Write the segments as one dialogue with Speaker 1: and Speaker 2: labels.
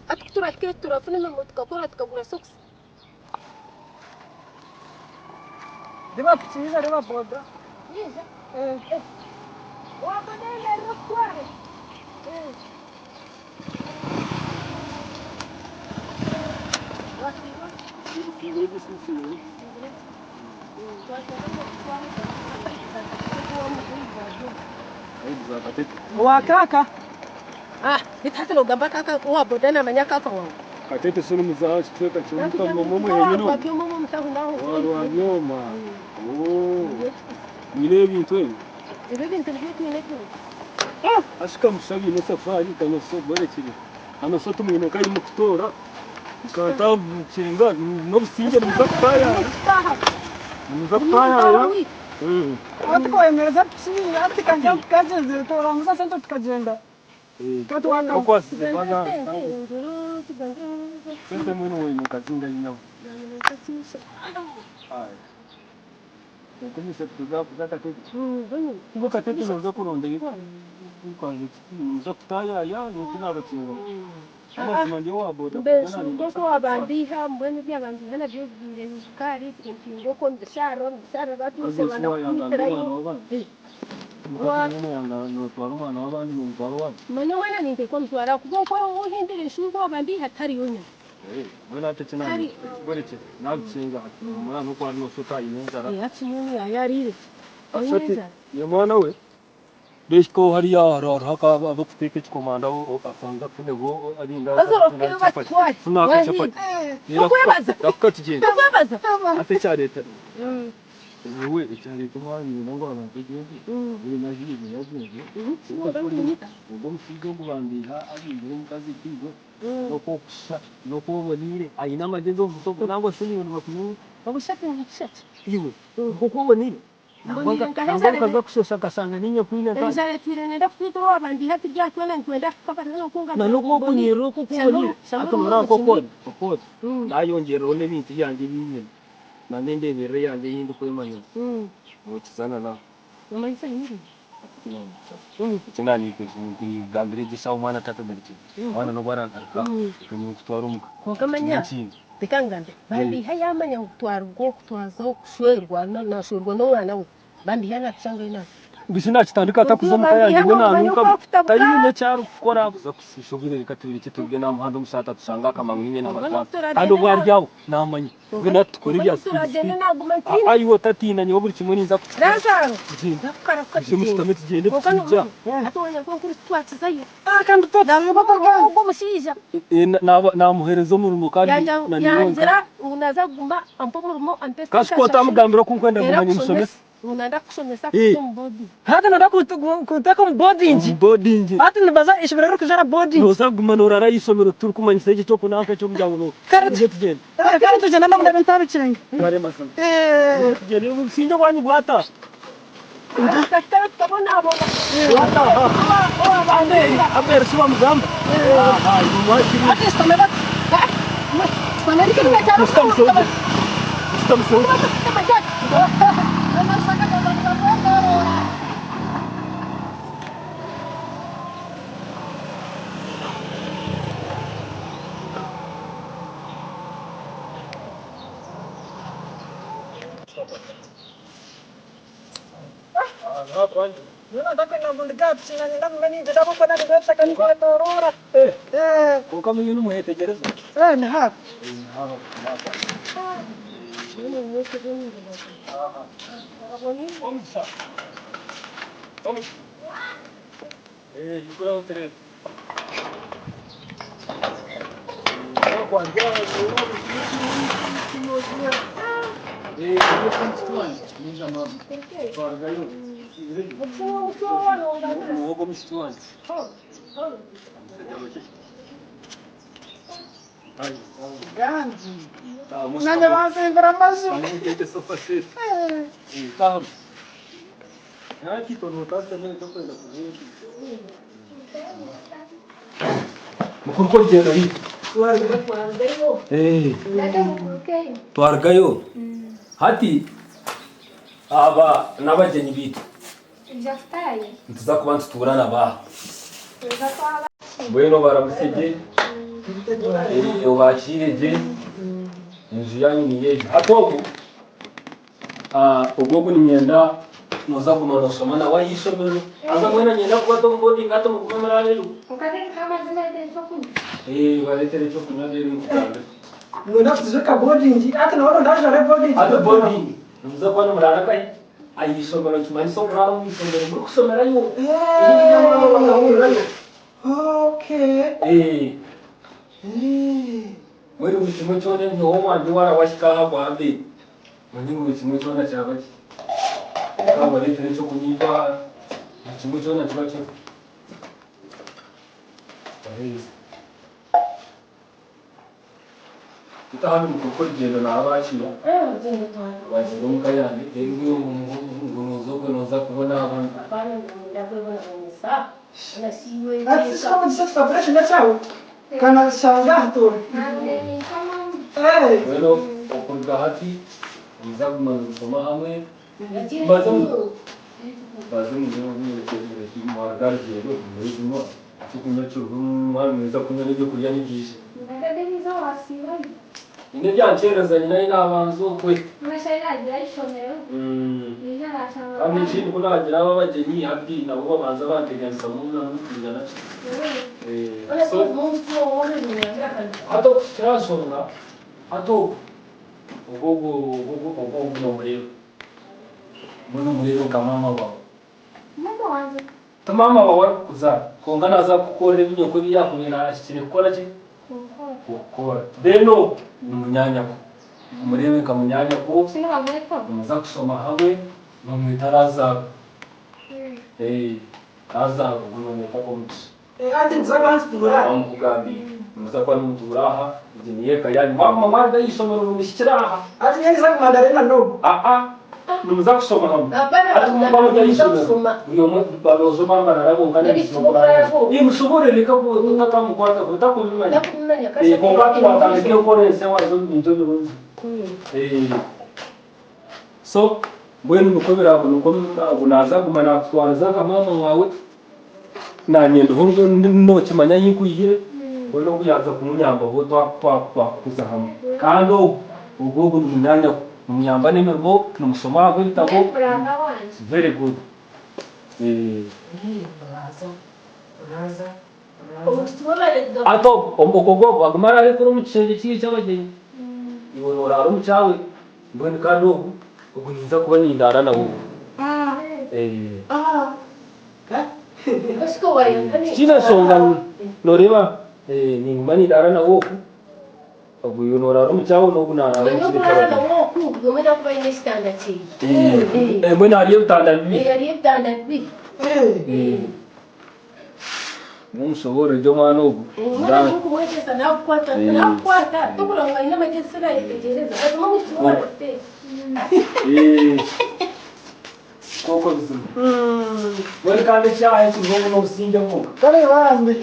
Speaker 1: Ati turakira turafuna na tukakora tukagura socks.
Speaker 2: Deva precisa deva boda.
Speaker 1: Isa. Wa badala rokware.
Speaker 2: Wa kaka.
Speaker 1: Hita lo gamba kaka wa bodana manya kaka wangu.
Speaker 3: Katete sunu mzao chiteka chumuka mumu yenyino.
Speaker 1: Kwa byo mumu mtakundaho.
Speaker 3: Wa nyoma. Ile bintu ebi.
Speaker 1: Ibi bintu by'iki n'iki.
Speaker 3: Ashika musabi no safari kana so barekire. Hano so tumwino kari mu kutora. Kata bucenga no businge muzakaya. Muzakaya.
Speaker 2: Watu emereza precisa ati kanja kaje turanguza sasa tukagenda. Katu waka.
Speaker 3: Kwa sibanga. Sasa mwino wenu kazinga nyina. Ai. Kwenye setuza kuzaka tete. Ngo katete noza kuronda yiko. Ngo kutaya ya ntina bakingo. Ama ndio waboda.
Speaker 1: Mbeso ngoko wabandiha mbwene by'abantu hana byo sukari kingo ko ndasharo batu se bana Mano wana ninte kwa mtwara kuko ko uhindire shuko wabandiha tari yonya.
Speaker 3: Wala tena boriche nabsinga mwana kwa no sota inenzara.
Speaker 1: Yatsinyoni ayarire.
Speaker 3: Sati yamana we. Desko hariya rar haka abukte komanda o afanga kune go adinda. Suna ka chapat. Rakkat je. Atechare. We ichare kuma ni nangwa na kije. Ni na hii ni yaje. Ubom sigo kubandiha ari mu kazi kigo. Noko wanire aina majenzo mtoto nango sini wanakunu.
Speaker 1: Babu shati ni shati.
Speaker 3: Iwe. Koko wanire. Nanga kusosa kasanga ninyo kuile ka.
Speaker 1: Nzale tirene fito wabandiha tijja twala nkwenda kapata no kunga.
Speaker 3: Na loko kunyero ko ni. Akamara koko. Koko. Na yonjero le binti yanje binye. Na nende vere yanje yindu ko manyo. Mutsana na.
Speaker 1: Umaisa yiri.
Speaker 3: Tinani ni gambire disa umana tata berti. Wana no bara ka. Kumu kutwarum.
Speaker 1: Ko kamanya. Tikangande. Bambi haya manya kutwarugo kutwazo kushwerwa na shwerwa no wana we. Bambi yana kusanga ina.
Speaker 3: Bisina chitandika atakuzomuka yanje ngona anuka. Tayi ne charu kora kushogire katiri kitubye na muhando musata tusanga kama mwine na batwa. Ando bwaryawo namanyi. Ngena tukuri bya. Ayiwo tatina nyo buri kimwe ninza kutsara.
Speaker 1: Lazaro.
Speaker 3: Ndakara ko. Simustamete gende kujja.
Speaker 1: Atonya ko kuri twatsayo.
Speaker 2: Kandi tota baba
Speaker 1: Ngo musija.
Speaker 3: Na muherezo mu rumukari
Speaker 1: na niyonza. Unaza gumba ampo murumo ampesa.
Speaker 3: Kashikota mugambira ko kwenda gumanyi musomesa.
Speaker 1: Unaenda kusomesa kumbodi.
Speaker 2: hata nataka kutaka mbodi nji.
Speaker 3: Mbodi nji.
Speaker 2: Hata nibaza ishobora kujara bodi.
Speaker 3: Noza gumanura ra isomero turkumanya seje cyo kunaka cyo mujyango.
Speaker 2: Kare tujana na mudabenta bicenge.
Speaker 3: Kare masana. Gene mu sinjo kwani bwata.
Speaker 1: Takata tabona abona.
Speaker 3: Wata. Bande aber suwa mugamba. Yuwa
Speaker 2: Hata stameba. Stameba kile cha
Speaker 3: Mustamsoje.
Speaker 2: Nataka na bundigat sina ngani ndapo pana website kan ko torora.
Speaker 3: Ko kama yunu muhete gereza.
Speaker 2: Na ha.
Speaker 3: Yukura utere.
Speaker 2: Nada mais informação.
Speaker 3: Aqui todo mundo tá também então coisa. Mukuru dinheiro aí. Tuargayo. Hati aba nabajeni bitu.
Speaker 1: Jastaye.
Speaker 3: Tuza kubanza turana ba. Bueno baramusije. ubakirije inzu yanyu ni yeje atogo ubwo ni myenda noza kumara soma na wayisomero anga mwena nyenda kuba to mbodi ngato mukumara rero
Speaker 1: ukateka kama zile cyo kunywa
Speaker 3: waletere cyo kunywa rero mukanda
Speaker 2: Ngona kuzuka boarding ati naona ndaje boarding.
Speaker 3: ado boarding muza kwa murara kai ayisomero kimani so murara mu isomero muri kusomera yo
Speaker 2: Okay.
Speaker 3: muri mu kimwe cyone nyo wanje warawashika haba mbe muri mu kimwe cyona cyabaki kaba letere cyo kunyipa kimwe cyona cyabacho utahabi mukokora igendo nabakira bagenda mukayane engwe ngunuzo noza kubona abantu
Speaker 2: Ati sasa sasa fresh na chao. Kana shanga tu.
Speaker 3: bueno okurga hati nzaguma nsoma hamwe bazum margarjero muri zino tukunya cy'umwana mwiza kunya n'ibyo kurya n'ibyiza ine byancereza nyina n'abanzo kwe kandi ikindi ko nagira ababageni habwi nabo babanza bateganisa mu nama n'ukujyana hato kirasonga hato ubwo no muriro kamama bawe tamama bawe kuza konga naza kukorera ibinyoko biyakumira ashikire gukora ki gukora deno umunyanya ko umurebe kamunyanya ko muza kusoma hamwe no mwitaraza kaza ubunoneka ko muti
Speaker 2: Ati nzaka nsura.
Speaker 3: mugambi muza kwa muturaha jiniye kayani mama mwanda yisomero mushikiraha
Speaker 2: Ati yeye zaka mandarena ndo.
Speaker 3: numuza kusoma hamwe
Speaker 1: Hapana,
Speaker 3: ati mumba mujya yisomero
Speaker 1: kusoma.
Speaker 3: uyo barozo mama narabungana ni musubure leka ko tutamukwata utakumenya konga tuwatangiye ukoresha wazo bintu birunzi so bwenu mukobera nuko naza kumana twaza mama wawe nanyendo hongo no kimanya yikuyire bwenu kuyaza kumunyamba bo twa kuza hamwe kandi ubwo umunyanya umunyamba nemerbo numusoma ko bitabo very good ato ombogogo bagumara ariko n'umucenge kiri cy'abageni ibona uraro mu cyawe mbone kandi ubu niza kuba nindara nawo kina songa noreba ni mani dara nawo ubu yonora mu cyawe no gunara mu kiri kabari mbone ariyo tandabi Musobore jo mwana ubu.
Speaker 1: Mwana kumwekeza nakwata tukulanga ina majesera yegereza azuma mushobora te
Speaker 3: koko bizima wari kandi cyaha cy'ubwonko no businge mu
Speaker 2: Kale bambe.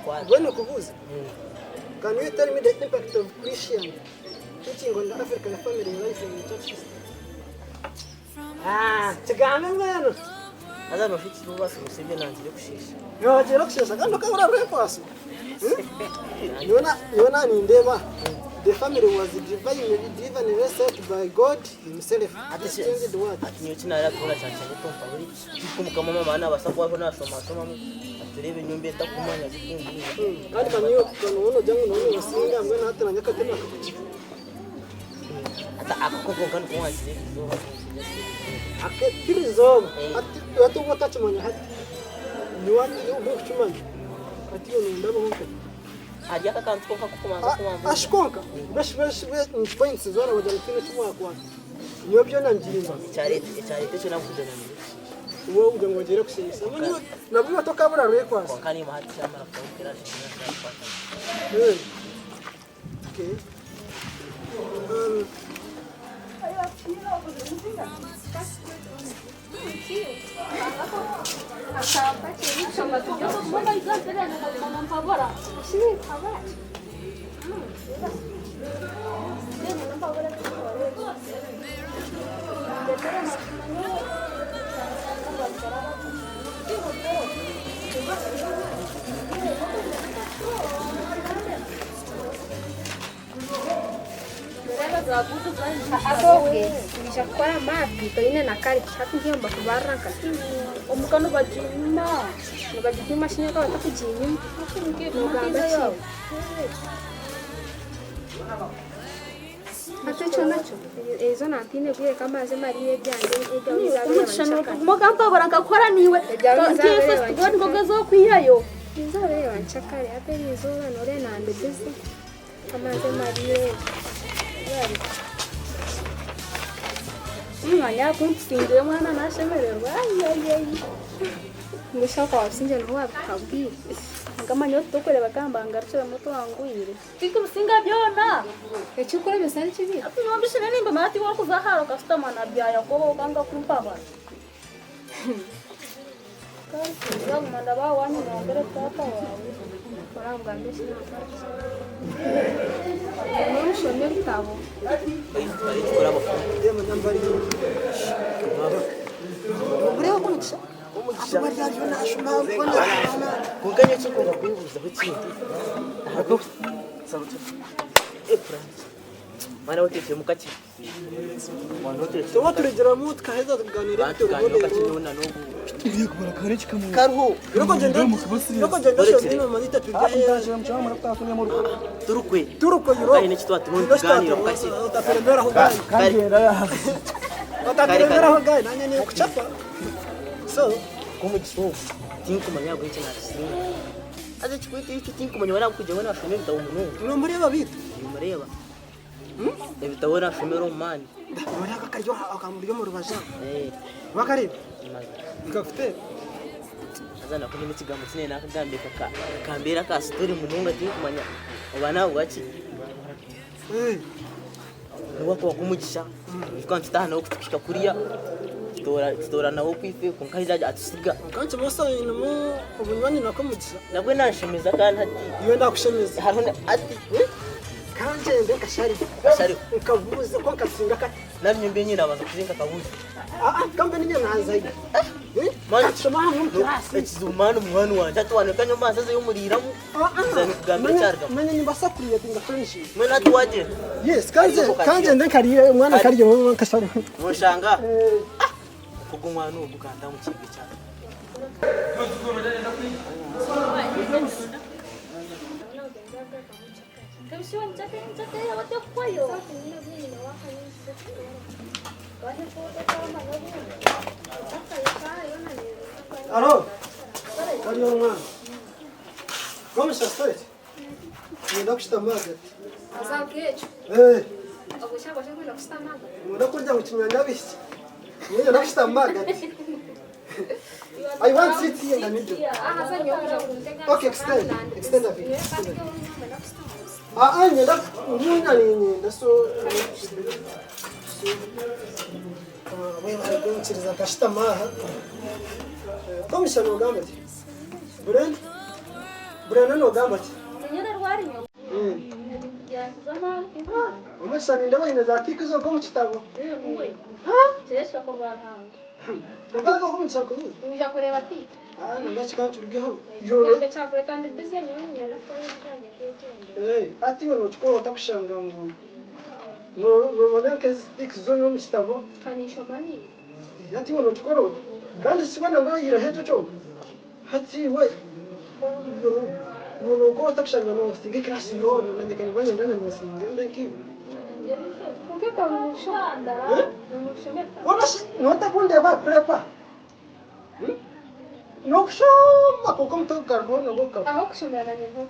Speaker 4: kwaje.
Speaker 2: Bueno kubuza. Can you tell me the impact of Christian teaching on the African family life in the church system? Chegame mwana.
Speaker 4: Aza no fiti bubase musibye nanzire kushisha.
Speaker 2: Yo jero kushesha kandi ukabura breakfast. Yona ni ndeba. The family was divinely set by God himself. Changed the word.
Speaker 4: Ati nyo kinara kula cyane tumva buri kumuka mama bana basabwa ko nasoma mu aturebe nyumbe takumanya zikumbi.
Speaker 2: Kandi kanyo kanono jangu no wasinga ngwe nataranya katema.
Speaker 4: Ata akoko kan ko wanzire zo.
Speaker 2: Akirizoba ati watubota chimanya hati. Ni watu yo chimanya. Ati yo ndabo nko.
Speaker 4: Hadi akakantu ko kumanza kumamba.
Speaker 2: Ashkonka. Besh points zona wajalifina chimwa kwa. Nyobyo nanjimba.
Speaker 4: Icyari cyo nakujana ni.
Speaker 2: Uwo ugangogera kushisa. Nabwo batokabura request.
Speaker 4: Kwa kani mahati cyamara kwa kiraje kinasa.
Speaker 2: Okay.
Speaker 5: Akoge nishakora mapi toine na kali hatu hiyo mbakubaraka omukano bajima nabajima shinya kwa takujini nogamba ate chonacho ezo natine kuye kama ze mariye byanje ejo
Speaker 6: mugamba baranka kora niwe first ngoga zo kwiyayo
Speaker 5: nzabe wanchakari ate nizo nore na ndebese kama ze mariye yari
Speaker 6: umwanya kumsinze mwana nashemererwa ayi
Speaker 5: ngishaka wasinje no wabikabwira
Speaker 6: ngamanyo tokoreba kambanga rcyo moto wangwire tiko musinga byona
Speaker 5: ekikora besari kibi
Speaker 6: apimambishe nimba mati wako kuzaharo customer na bya yakobo kanga kumpaba kandi yamanda ba wanyu ngere tata wawe
Speaker 5: barambwa mbese no shone bitabo
Speaker 4: Ayikora abafundi.
Speaker 2: Yema nambari. Ureba kumugisha.
Speaker 4: Umugisha.
Speaker 2: Bari yaje nashuma mbona.
Speaker 4: Kunganya cyo kwera kwibuza bikindi. Ako sarutu. Epra. Mana wote mukati. Mana wote.
Speaker 2: Tuba turigera mu tukaheza tuganira
Speaker 4: Tukanywa kati nona nobu.
Speaker 3: Tugiye kubara kare kikamu.
Speaker 2: Karuhu. Roko jenda. Roko jenda shobino manita tujaye.
Speaker 3: Mchama mara kutafunya mu.
Speaker 4: Turukwe.
Speaker 2: Turuko yuro.
Speaker 4: Kai ne kitwa tumuntu tuganira mukati.
Speaker 2: Utaperemera ho gani.
Speaker 3: Kagenda ya.
Speaker 2: Utaperemera ho gani nanya ni kuchapa. So,
Speaker 4: Como disso, tinha como manhã aguente na piscina. A gente foi ter tinha como manhã kujya wana shume bitawo umuntu.
Speaker 2: no muri babita.
Speaker 4: Umureba. Bitawo na shume romani.
Speaker 2: Ora kakaryo akamuryo mu rubaja.
Speaker 4: Bakari.
Speaker 2: Ngafite.
Speaker 4: Azana kuni mikigambo kine nakagambe kambera ka story mununga tinha kumanya. Obana wachi. Nuwako wakumugisha. Kandi tahana okutukika kuriya. Tora nawo kwife kunkahizaje atusiga.
Speaker 2: Kanche bosa inmo ubunywani nakomugisha.
Speaker 4: Nabwe nashimiza kandi ati
Speaker 2: Iyo ndakushemiza.
Speaker 4: harone ati
Speaker 2: Kanje ndeka shari.
Speaker 4: Shari.
Speaker 2: Ukavuza ko kasinga ka.
Speaker 4: namye mbe nyina baza kuzinka kabuzi.
Speaker 2: Kambe ninye nazaga.
Speaker 4: Manje
Speaker 2: Shoma hamu kirasi.
Speaker 4: ekizumana umwana wanje atwane kanyo masaze y'umuriramu. Zani kugambira cyarga.
Speaker 2: Manya nyimba kuriye tinga friendship.
Speaker 4: Mwe natwaje.
Speaker 2: Yes, kanje ndekariye umwana kariye wowe kashari.
Speaker 4: Mushanga. Kuko umwana ubukanda mu kibi cyane.
Speaker 6: kabisho nchake wate kwayo
Speaker 2: Alo. Kariyo mwana. Como está straight? Ndakushita maga.
Speaker 5: azakecho abushaka kwenda kustamanga
Speaker 2: Ndakurya mu kinyanya bishye. Niyo ndakushita maga. I want sit here in the middle.
Speaker 5: sasa nyokuja kumtenga
Speaker 2: Okay, extend a bit. Nyenda ngunya nini ndaso wewe aligonchiriza kashita maha. Komisha nogamba ati. Brand Brana no gamba ati.
Speaker 6: Nyine rwarinyo.
Speaker 2: Umusani ndabona zatiki zo ko mukitabo.
Speaker 6: Cyesha ko baranga.
Speaker 2: Ndabaga ko mutsako.
Speaker 6: Nija kureba ati.
Speaker 2: Ndachika turigeho.
Speaker 6: Yende cyakure kandi bisenye nyine
Speaker 2: Ati wono chukua utakushanga ngo. No ke zatiki zo no mukitabo.
Speaker 6: kanisho mani.
Speaker 2: Ati wono chukua kandi sibana bayira heto cyo. Ati we. No ko utakushanga no stige klasi yo ndekani banye ndana musinge ndeki.
Speaker 6: Porque tá no chão andar. No chão.
Speaker 2: Wala no ta kunde ba prepa. No shoma ko kom to carbono go ka.
Speaker 6: Ah, que chama na minha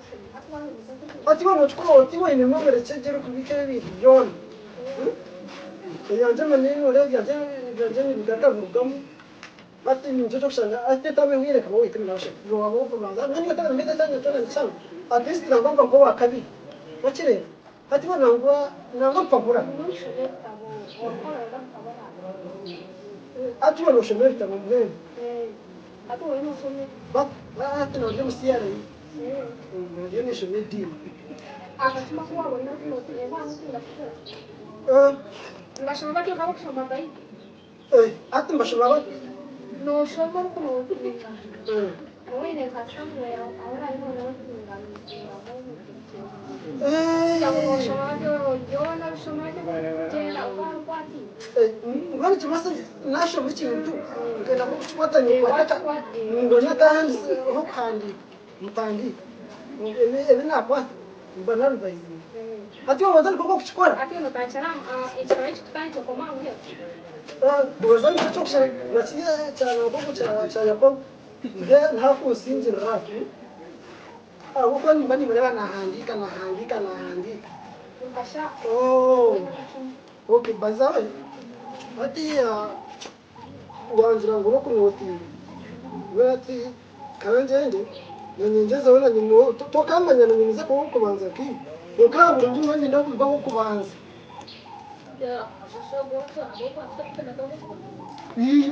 Speaker 2: Ati wono chukua ati we ne mamere chejero kubika bi yon. Ya jama ne no le ya jama bikaka ngam. Ati ni jojo shanga ati tabe wile ka wo ikina nashe. Yo abo ko banza nani ta ngeta tanga tona sana. At least na ngomba ko akabi. Wachire. Ati wono ngwa na ngomba pura. Ati wono shemeri ta ngombe. Ba ati no ndio msiara hii. Ndio ni shemeri deal. Ati mbashobora
Speaker 6: no chama como Oye, casando ahora no lo
Speaker 2: ngani chimasa nasho michi mtu ngena kufuata ni kwata ngona kandi hokandi mpangi ebe na kwa banana bai ati wazali koko kuchukua
Speaker 6: ati no tanchana instrumento tancho koma ngio
Speaker 2: wazali kuchukua na tia cha koko cha yapo ndio hapo sinji rafu huko nyumbani mlewa naandika
Speaker 6: Basha.
Speaker 2: oh okay bazawe ati uwanzira ngo kunoti wati kanjende nanyengeza wala nyimo tokamanya nanyengeza ko kubanza ki ukabura ndi wanje ndabumva ko kubanza
Speaker 6: Ya, sasa bora abo pasapena domo.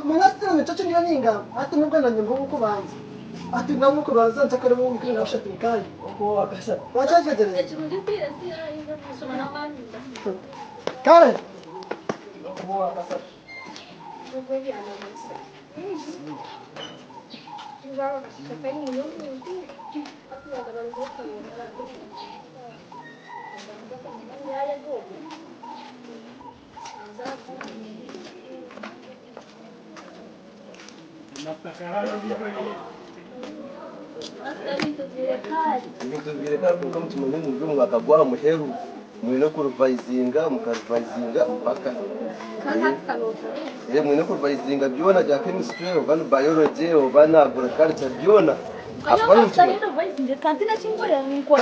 Speaker 2: Mwanasira mtoto ni ninga hata nubwo nanyembo ko kubanza ati nabo kubanza ntakare mu mukina nashatikanye uko akasa wachaje tele Kare uko akasa
Speaker 7: Tubireka kuko mutumene mu byo mwakagwa muheru mwine kuruvayizinga mukaruvayizinga paka mwine kuruvayizinga byona bya chemistry obana biology obana agriculture byona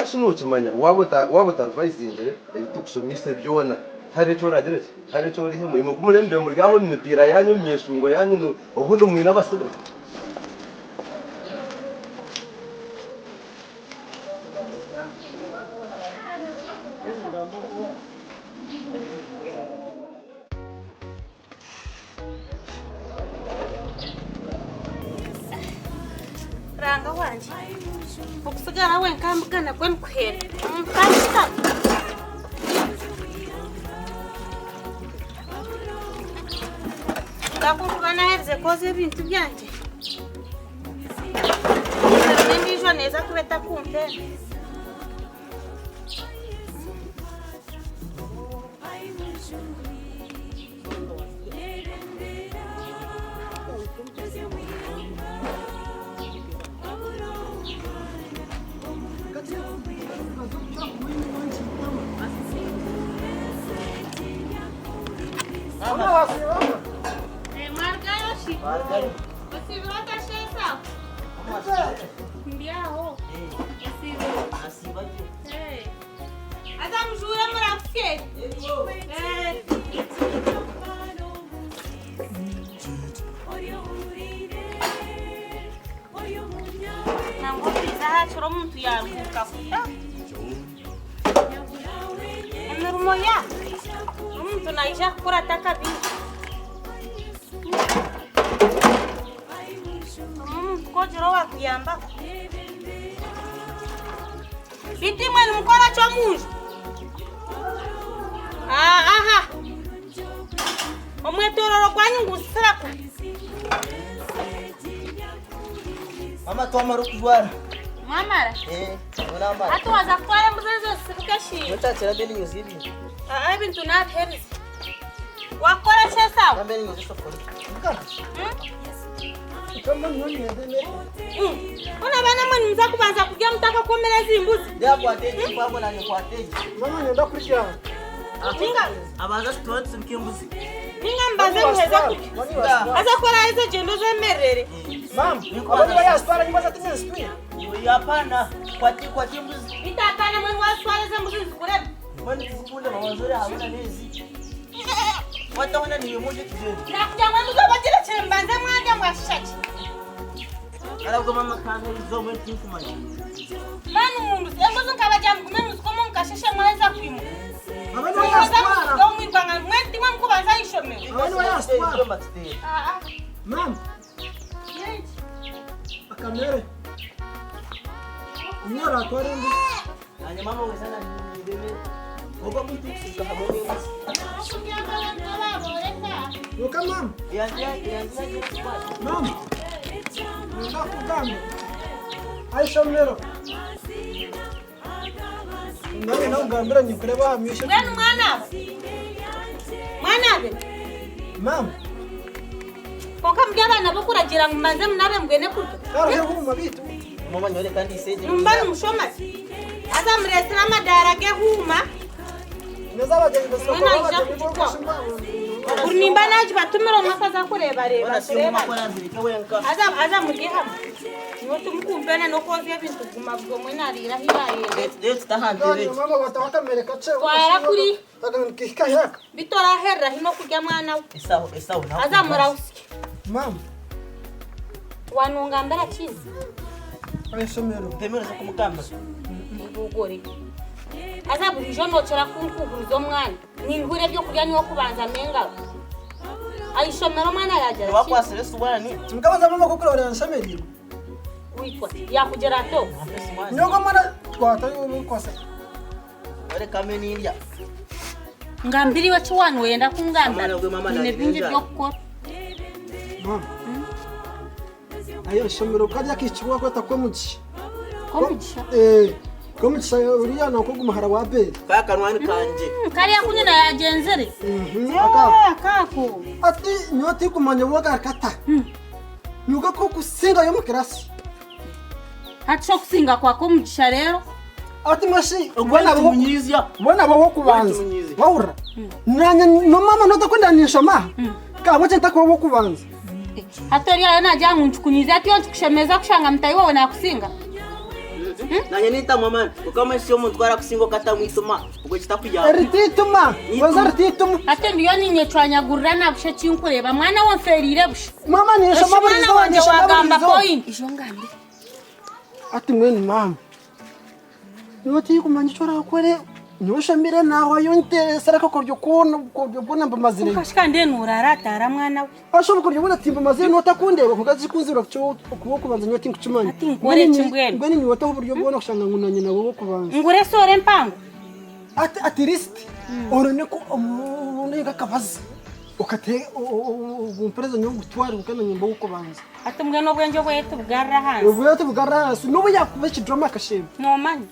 Speaker 7: sinukimanya waba utaruvayizinga tukusomisa byona hari cyo nageretse hari cyo rihe mu kumurembe mu ryaho imipira yanyu myeshungo yanyu ubundi mwine abasore
Speaker 8: Ranga wanje ukusigara wenkambugana kwemkwera mukashika ndakumvugana herze koze ibintu byanje ndijwa neza kubeta kumpe
Speaker 7: Margayo.
Speaker 8: Usivirota shesa. Ndiaho.
Speaker 4: Asiba je.
Speaker 8: Ata mjura murafike. Nangobiza hachoro muntu yaruka kuta. Emerumo ya. Muntu naija kukora takabi. Kojero wa kuyamba. Biti mwenu mkora cho munju. Aha. Omwetororo kwanyu ngusiraku.
Speaker 4: Mama twamara kujwara.
Speaker 8: Mamara.
Speaker 4: Ona mara.
Speaker 8: Atu wazakwara mzezo sikukashi.
Speaker 4: Notachira beli nyuzidi.
Speaker 8: Bintu na heri. Wakora chesa.
Speaker 4: Kambeli nyuzi sokoni.
Speaker 2: Kama nini ndene?
Speaker 8: Ona bana mwenu mzaku banza kujya mtaka komereza imbuzi.
Speaker 4: Ndio kwateji kwabo na ni kwateji.
Speaker 2: Mama nenda kurya.
Speaker 8: Ninga
Speaker 4: Abaza stwatsi mkimbuzi.
Speaker 8: ninga mbaze muheza kuti. Aza kora hizo jendo zemerere.
Speaker 2: Mam, abali baya spara nyumba tena spin.
Speaker 4: Hapana, kwa timbuzi.
Speaker 8: Itapana mwenu waswale zembuzi zikurebe.
Speaker 4: Mwani kukule mawazuri hamna nezi. Wataona ni mmoja kijeni.
Speaker 8: Nakuja mwenu zobajira chembanze mwanja mwashati.
Speaker 4: Alafu mama kana hizo mwe kumanya.
Speaker 8: Manu mundu, embuzi nkabaja mgume muzikomo nkasheshe mweza kwimu.
Speaker 2: Abali baya spara.
Speaker 8: Ndomwi banga mwenti mwamkubanza ishomero.
Speaker 2: Abali baya spara.
Speaker 8: Ah.
Speaker 2: Mam, akamere. Nyora twarendi.
Speaker 4: Anya mama wezana ni deme. Oba mtu kukahamoni.
Speaker 2: Yoka mam.
Speaker 4: Yanzia.
Speaker 2: Mam. Nenda kugamba. Aisha mero. Nani na ungambira nyikureba hamisha.
Speaker 8: Mwenu mwana. Mwanabe.
Speaker 2: Mam.
Speaker 8: Konka mbyabana bokuragira mumanze munabe mwene kurya.
Speaker 2: Karo hebu mabitu.
Speaker 4: Mama nyore kandi iseje.
Speaker 8: Numbani mushomasi. Aza mresira madara ge huma.
Speaker 2: Nezaba je ndasoko.
Speaker 8: Mwana isha kuchukua. Urnimba naji batumiro makaza kureba reba.
Speaker 4: Wana siyo makora nzirika wenka.
Speaker 8: Aza mugiha. Nyoto mukumpena nokozi y'ibintu gumabwo mwena arira hibaye.
Speaker 4: Leo tutahandire.
Speaker 2: Mama watawaka mereka che.
Speaker 8: Twara kuri.
Speaker 2: Kika yaka.
Speaker 8: Bitora herra hino kujya mwana.
Speaker 4: Esau na.
Speaker 8: Aza murawusi.
Speaker 2: Mam.
Speaker 8: Wanunga mbara chizi.
Speaker 2: Aisha mero.
Speaker 4: Temero za kumukamba.
Speaker 8: Mbugore. Aza buri jono chora kunkugurizo mwana. Ningure byo kurya niwo kubanza menga. Ayishomero mwana yaje.
Speaker 4: Wakwasire subana ni.
Speaker 2: Mkabaza mama kokura ore anshameriro.
Speaker 8: Witwa yakugera to.
Speaker 2: Nyoko mara twata yo kwasa.
Speaker 4: Ore kameni india.
Speaker 8: Ngambiri wacu wanu wenda kungamba.
Speaker 4: Mama
Speaker 8: ne bingi byo gukora.
Speaker 2: Mam. Ayo shomero kajya kichwa kwata komuchi.
Speaker 8: Komugisha.
Speaker 2: Komuchi uriya nako gumahara wa be.
Speaker 4: Kaya kanwani kanje.
Speaker 8: Kari yakunyina yagenzere. Kako.
Speaker 2: Ati nyoti kumanya woga kata. Nyuga ko kusinga yo mukirasi.
Speaker 8: Hacho kusinga kwa komugisha rero.
Speaker 2: Ati mashi
Speaker 4: Ubona munyizya.
Speaker 2: Bona babo kubanza. Waura. Nanya no mama no takwenda nishoma. Kabo cyenta ko bo kubanza.
Speaker 8: Hatori yana jangu nchukunyiza ati yonchu kushemeza kushanga mtayi wawe na kusinga.
Speaker 4: Nanye nita mama ukama sio muntu twara kusingo kata mwisoma ubwo kitakujya.
Speaker 2: Eritituma. Waza eritituma.
Speaker 8: Ate ndiyo ninye twanyagurana bushe chinkureba mwana wonferire bushe.
Speaker 2: Mama nishoma
Speaker 8: mwana wanje wagamba point. Ijongambi.
Speaker 2: Ati mwene mama. Nyoti kumanya chora kwere. Nyoshambire naho yonte saraka koryo bona mbamazire.
Speaker 8: Kashika ndenu uraratara mwana we.
Speaker 2: Ashobo koryo bona timba mazire notakundeba kugazi kunzira cyo kuboko banza nyoti nkucumanya.
Speaker 8: Ati ngore chimbwene.
Speaker 2: Ngweni ni wata uburyo bona kushanga ngunanye nabo bo kubanza.
Speaker 8: Ngure sore mpango.
Speaker 2: Ati list. Orone ko umunega kabazi. Ukate umpereza nyungu twari ukana nyimbo uko banza.
Speaker 8: Ati mbwene obwenje bwetu bwarra hanze.
Speaker 2: Ubwo yote bugarasi nubu yakubeki drama kashimwe.
Speaker 8: No mani.